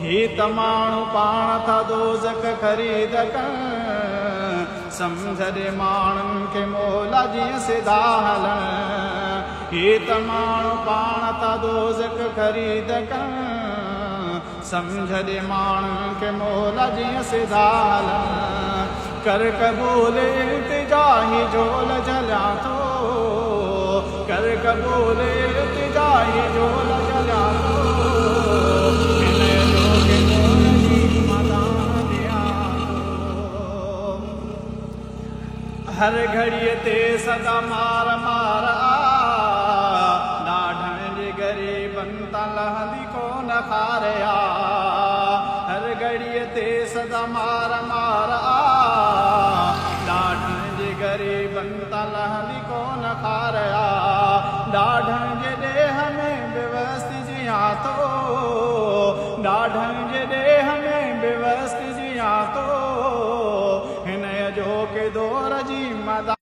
ही तमाणु पाण था दोज़ख ख़रीद कनि सम्झ ॾे माण्हुनि खे मौला जीअं सिधा हलनि ही तमाणु पाण था दोज़ख ख़रीद कनि सम्झ ॾे माण्हुनि खे मौला जीअं सिधा हलनि कर क़बूल इल्तिजा ही झोल झलियां थो कर क़बूल इल्तिजा ही झोल झलियां थो हर घड़ीअ ते सदा मार मार ॾाढनि जे ग़रीबनि तां लहंदी कोन खार हर घड़ीअ ते सदा मार मार ॾाढनि जे ग़रीबनि तां लहंदी कोन खार ॾाढनि जे ॾेह में बेवस्ती जियां थो ॾाढनि जे ॾेह में बेवस्ती जियां थो हिन जो के दौर जी मदा